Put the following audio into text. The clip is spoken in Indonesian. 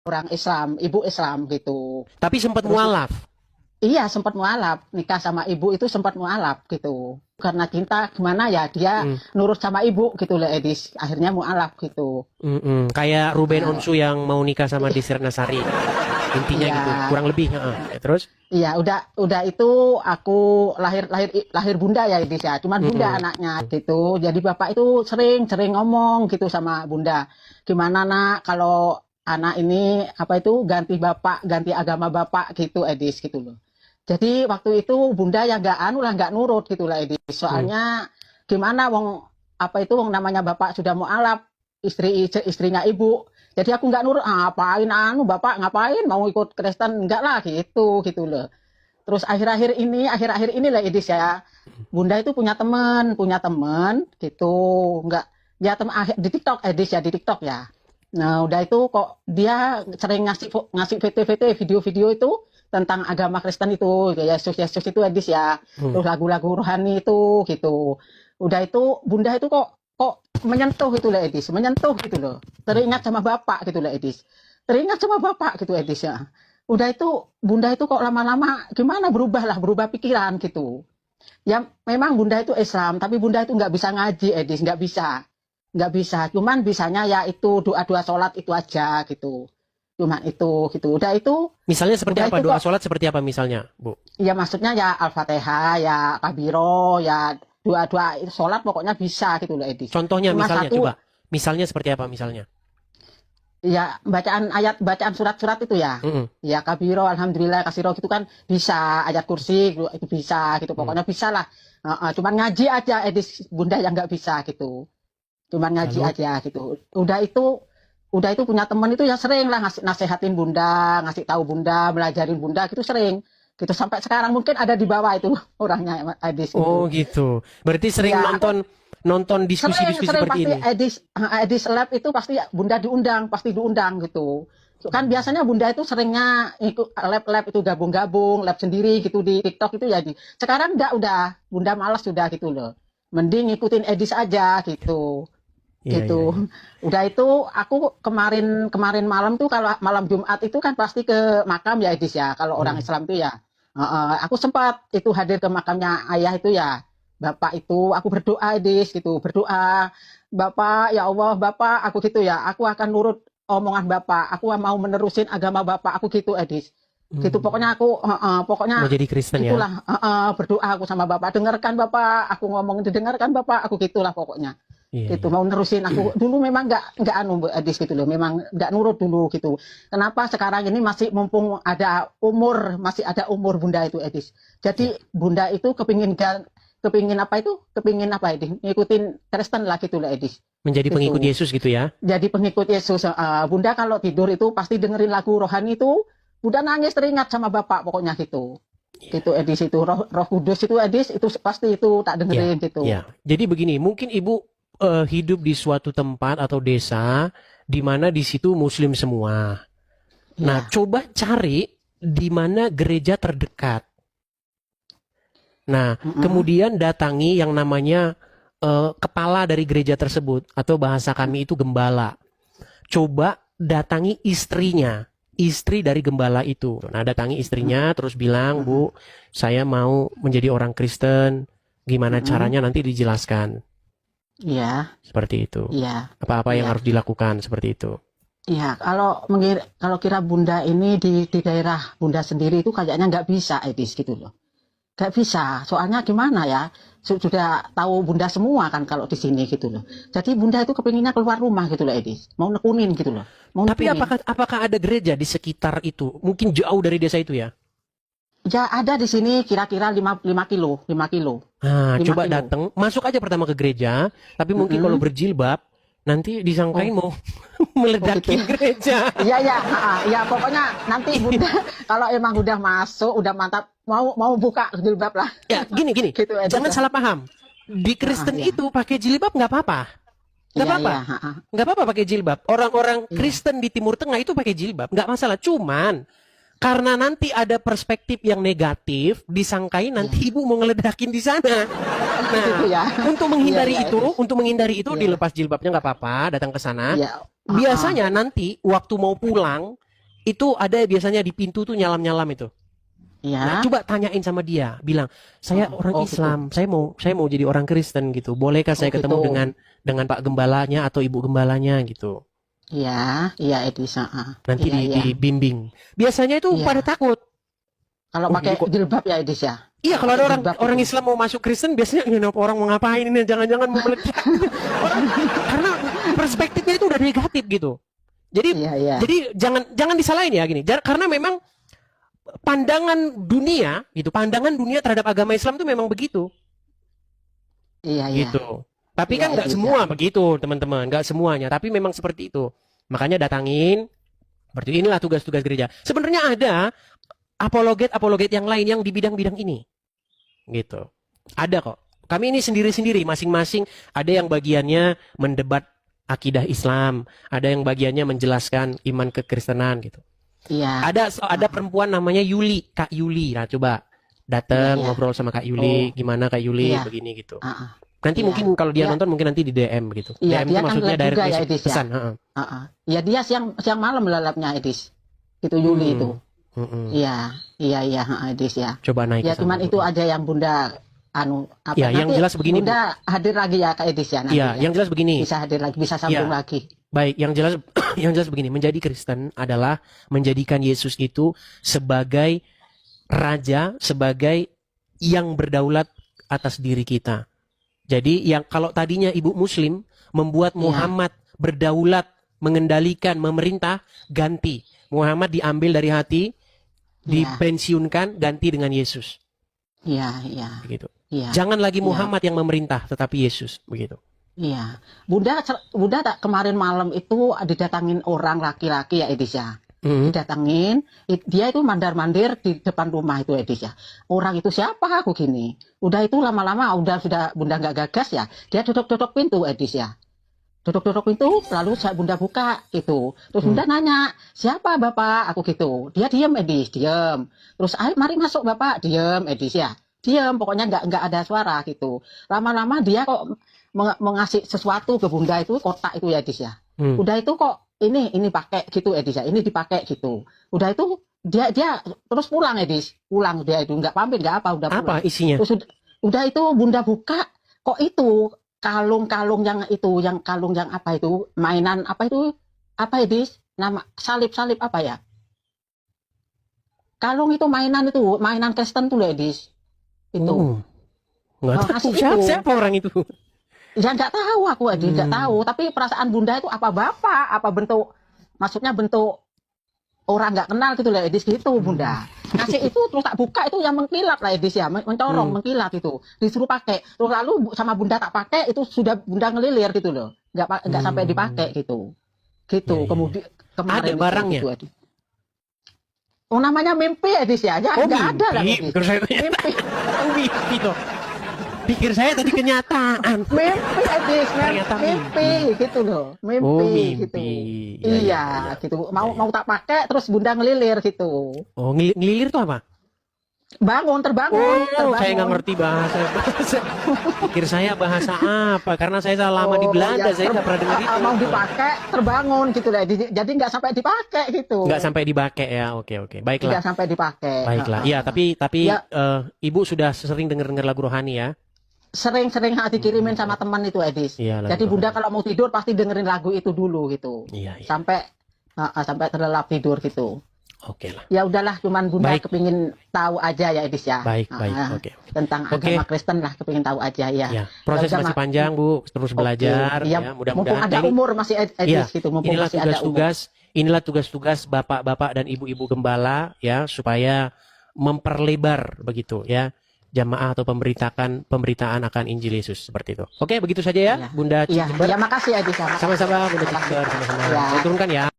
orang Islam, ibu Islam gitu. Tapi sempat Terus mualaf. iya sempat mualaf, nikah sama ibu itu sempat mualaf gitu. Karena cinta gimana ya dia Mm, nurut sama ibu gitu loh Edis. Akhirnya mualaf gitu. Kayak Ruben Nah, Onsu yang mau nikah sama Desir Nasari. Intinya iya, gitu, kurang lebih. Ya, terus? iya udah itu aku lahir lahir lahir bunda ya Edis ya. Cuman bunda Mm-mm. anaknya gitu. Jadi bapak itu sering sering ngomong gitu sama bunda. Gimana nak kalau anak ini apa itu ganti bapak, ganti agama bapak gitu Edis gitu loh. Jadi waktu itu bunda ya nggak anu lah nggak nurut gitu lah Edis. Mm. Soalnya gimana wong apa itu wong namanya bapak sudah mau alap istrinya ibu. Jadi aku nggak nurut, ah, ngapain anu bapak ngapain mau ikut Kristen enggak lah gitu loh. Terus akhir-akhir ini lah Edis ya. Bunda itu punya teman gitu. Enggak ya di TikTok Edis ya di TikTok ya. Nah, udah itu kok dia sering ngasih VT-VT video-video itu tentang agama Kristen itu, ya Yesus itu Edis ya. Mm. Terus lagu-lagu rohani itu gitu. Udah itu Bunda itu kok menyentuh itu lah Edis, menyentuh gitu loh. Teringat sama bapak gitu lah Edis. Teringat sama bapak gitu Edis ya. Udah itu Bunda itu kok lama-lama gimana berubah pikiran gitu. Ya memang Bunda itu Islam, tapi Bunda itu nggak bisa ngaji Edis, nggak bisa. Cuman bisanya ya itu doa-doa sholat itu aja gitu. Cuman itu gitu. Misalnya seperti Udah apa? itu Doa kok sholat seperti apa misalnya, Bu? ya maksudnya ya Al-Fatihah, ya Kabiro, ya doa-doa sholat pokoknya bisa gitu loh Edis. Contohnya Cuma misalnya, satu coba. Misalnya seperti apa misalnya? ya bacaan surat-surat itu ya. Mm-mm. Ya Kabiro, Alhamdulillah, Kasiro gitu kan bisa, ayat kursi itu bisa gitu. Mm. Pokoknya bisa lah. Cuman ngaji aja Edis Bunda yang nggak bisa gitu. Cuman ngaji Lalu? aja gitu. Udah itu punya temen itu ya sering lah ngasih nasehatin Bunda, ngasih tahu Bunda, belajarin Bunda gitu sering. Gitu sampai sekarang mungkin ada di bawah itu orangnya Edis Oh gitu. gitu. Berarti sering Ya, nonton nonton sering diskusi-diskusi sering seperti pasti ini. Edis lab itu pasti Bunda diundang, pasti diundang gitu. Kan biasanya Bunda itu seringnya ikut lab-lab itu gabung-gabung, lab sendiri gitu di TikTok itu ya di. Sekarang enggak udah Bunda malas sudah gitu loh. Mending ngikutin Edis aja gitu. Iya, iya, Gitu. iya. Udah itu aku kemarin kemarin malam tuh kalau malam Jumat itu kan pasti ke makam ya Edis ya. Kalau orang Hmm. Islam tuh ya. Aku sempat itu hadir ke makamnya ayah itu ya. Bapak itu aku berdoa Edis gitu, berdoa. Bapak ya Allah, Bapak aku gitu ya. Aku akan nurut omongan Bapak. Aku mau menerusin agama Bapak. Aku gitu Edis. Gitu Hmm. pokoknya aku Mau pokoknya jadi Kristen ya? gitulah berdoa aku sama Bapak. Dengarkan Bapak, aku ngomong didengarkan Bapak. Aku gitulah pokoknya Iya, gitu iya. mau nerusin aku dulu memang nggak anu Bu Adis gitu loh memang nggak nurut dulu gitu kenapa sekarang ini masih mumpung masih ada umur Bunda itu Edis Iya. jadi Bunda itu kepingin apa itu kepingin apa Edis ngikutin Kristen lah gitu loh Edis Menjadi pengikut gitu Yesus gitu ya? jadi pengikut Yesus Bunda kalau tidur itu pasti dengerin lagu rohani itu Bunda nangis teringat sama Bapak pokoknya gitu Iya. gitu Edis itu Roh Kudus itu Edis itu pasti itu tak Iya. dengerin gitu Iya. Jadi begini, mungkin Ibu hidup di suatu tempat atau desa di mana di situ Muslim semua. Nah, ya. coba cari di mana gereja terdekat. Nah, Mm-mm. kemudian datangi yang namanya kepala dari gereja tersebut atau bahasa kami itu gembala. Coba datangi istrinya, istri dari gembala itu. Nah, datangi istrinya terus bilang, "Bu, saya mau menjadi orang Kristen. Gimana Mm-mm. caranya nanti dijelaskan." Iya, Seperti itu. iya, Apa-apa yang iya, harus dilakukan seperti itu. iya. Kalau kira Bunda ini di daerah Bunda sendiri itu kayaknya nggak bisa, Edis gitu loh. Nggak bisa. Soalnya gimana ya? Sudah tahu Bunda semua kan kalau di sini gitu loh. Jadi Bunda itu kepinginnya keluar rumah gitu loh, Edis. Mau nekunin gitu loh. Mau Tapi nekunin. apakah ada gereja di sekitar itu? Mungkin jauh dari desa itu ya? Ya ada di sini kira-kira 5 kilo, 5 kilo, Nah, 5 coba kilo. datang, masuk aja pertama ke gereja, tapi mungkin kalau Mm-mm. berjilbab, nanti disangkain Oh, mau oh gitu. meledakin gereja. Iya ya, ya pokoknya nanti Bunda kalau emang udah masuk, udah mantap, mau buka jilbab lah, Ya, gini, gitu Edis jangan ya. salah paham. Di Kristen Iya. itu pakai jilbab nggak apa-apa. Nggak Iya, apa-apa. iya, Nggak apa-apa pakai jilbab. Orang-orang iya, Kristen di Timur Tengah itu pakai jilbab. Nggak masalah. Cuman, karena nanti ada perspektif yang negatif, disangkain iya. nanti ibu mau ngeledakin di sana. Oh, Nah, gitu ya. untuk Iya, menghindari iya, itu, Edis. dilepas Iya, jilbabnya nggak apa-apa, datang ke sana. iya. Biasanya nanti waktu mau pulang, itu ada biasanya di pintu tuh nyalam-nyalam itu. Nah, Iya. coba tanyain sama dia, bilang, saya orang Oh, gitu. Islam, saya mau jadi orang Kristen gitu. Bolehkah saya Oh, ketemu gitu. dengan Pak Gembalanya atau Ibu Gembalanya gitu. Iya, iya Edis. Nanti Iya, iya. dibimbing. Biasanya itu Iya. pada takut. Kalau Oh, pakai ini kok. jilbab ya Edis ya. Iya, kalau ada Pakai orang jilbab orang gitu. Islam mau masuk Kristen biasanya ini orang mau ngapain ini, jangan-jangan mau meledak. Karena perspektifnya itu udah negatif gitu. Jadi Iya, iya. jadi jangan disalahin ya gini. Karena memang pandangan dunia gitu, pandangan dunia terhadap agama Islam itu memang begitu. Iya, iya. Gitu. Tapi Iya, kan nggak Edis, semua ya. begitu, teman-teman. Nggak semuanya, tapi memang seperti itu. Makanya datangin. Berarti inilah tugas-tugas gereja. Sebenarnya ada apologet yang lain yang di bidang-bidang ini. Gitu. Ada kok. Kami ini sendiri-sendiri, masing-masing ada yang bagiannya mendebat akidah Islam, ada yang bagiannya menjelaskan iman kekristenan gitu. Iya. Ada perempuan namanya Yuli, Kak Yuli. Nah, coba datang Iya, iya. ngobrol sama Kak Yuli, gimana Kak Yuli Iya. begini gitu. Heeh. Nanti Iya. mungkin kalau dia Iya. nonton mungkin nanti di DM begitu. Iya, DM itu dia kan maksudnya live direct juga ya, message, Edis, ya. pesan, heeh. Ya dia siang malam lelapnya Edis. Itu Yuli itu. Mm-mm. Iya, iya, Edis ya. Coba naik Ya ke cuman sana, itu Bu. aja yang Bunda Ya, yang nanti jelas begini, Bu. Bunda hadir lagi ya Kak Edis ya nanti. Iya, Ya. yang jelas begini. Bisa hadir lagi, bisa sambung Iya. lagi. Baik, yang jelas yang jelas begini, menjadi Kristen adalah menjadikan Yesus itu sebagai raja, sebagai yang berdaulat atas diri kita. Jadi yang kalau tadinya ibu muslim membuat Iya. Muhammad berdaulat, mengendalikan, memerintah, ganti. Muhammad diambil dari hati, Iya. dipensiunkan, ganti dengan Yesus. Iya, iya, Begitu. iya. Jangan lagi Iya. Muhammad yang memerintah, tetapi Yesus. Begitu. Iya. Bunda tak kemarin malam itu didatangin orang laki-laki ya Edis ya. Mhm. Didatengin, dia itu mandar-mandir di depan rumah itu Edis ya. Orang itu siapa aku gini. Udah itu lama-lama sudah Bunda nggak gagas ya. Dia duduk-duduk pintu Edis ya. Duduk-duduk pintu, lalu Bunda buka gitu. Terus Bunda nanya, siapa Bapak? Aku gitu. Dia diam Edis, diam. Terus ayo mari masuk Bapak, diam Edis ya. Diam, pokoknya nggak ada suara gitu. Lama-lama dia kok mengasih sesuatu ke Bunda itu kotak itu ya Edis ya. Hmm. Udah itu kok ini pakai gitu Edis ya. Ini dipakai gitu. Udah itu dia terus pulang Edis. Pulang dia itu nggak pamit nggak apa udah pulang. Apa isinya? Terus udah itu Bunda buka kok itu kalung-kalung yang kalung yang apa itu mainan apa itu apa Edis nama salib-salib apa ya kalung itu mainan Kristen tuh loh Edis itu Oh. Nggak Oh, tahu asik siapa, itu. siapa orang itu. ya nggak tahu aku Edis nggak Hmm. tahu tapi perasaan Bunda itu apa bapak apa bentuk maksudnya bentuk orang nggak kenal gitu loh Edis gitu Bunda kasih itu terus tak buka itu yang mengkilap lah Edis ya mencorong mengkilap itu disuruh pakai terus lalu sama Bunda tak pakai itu sudah Bunda ngelilir gitu loh nggak sampai dipakai gitu Ya, ya, ya. kemudian kemarin Ada barangnya? itu, Edis. Oh namanya mimpi Edis ya nggak ada lah Edis. Pikir saya Mimpi mimpi toh. Pikir saya tadi kenyataan. mimpi Edis Ternyata mimpi gitu loh mimpi, Oh, mimpi. gitu Ya, ya, iya ya. gitu mau Ya, ya. mau tak pakai terus Bunda ngelilir gitu Oh, ngelilir tuh apa? terbangun Saya nggak ngerti bahasa. Pikir saya bahasa apa? Karena saya lama di Belanda, saya nggak pernah dengar itu. Mau dipakai terbangun gitu lah jadi nggak sampai dipakai gitu Nggak sampai dipakai ya. Oke, baiklah. nggak sampai dipakai Baiklah. Iya, tapi Ya. Ibu sudah sering dengar lagu rohani ya. sering dikirimin sama teman itu Edis Iya, lagu jadi Bunda rohani. kalau mau tidur pasti dengerin lagu itu dulu gitu Iya, iya. sampai terlelap tidur gitu Oke lah. ya udahlah cuman Bunda Baik. kepingin tahu aja ya Edis ya Baik. Ah, Oke. tentang Oke. agama Kristen lah kepingin tahu aja ya Ya, proses udah, masih panjang, Bu. Terus belajar Oke. ya, Iya, mumpung mudah-mudahan. ada Nah, ini- umur masih Edis Iya, gitu mumpung inilah masih ada umur inilah tugas-tugas bapak-bapak dan ibu-ibu gembala ya supaya memperlebar begitu ya jamaah atau pemberitaan akan Injil Yesus seperti itu. Oke, begitu saja ya, Iya. Bunda iya Cimber. makasih Edis ya makasih. Sama-sama Bunda Cimber, sama-sama. Iya. Saya turunkan ya.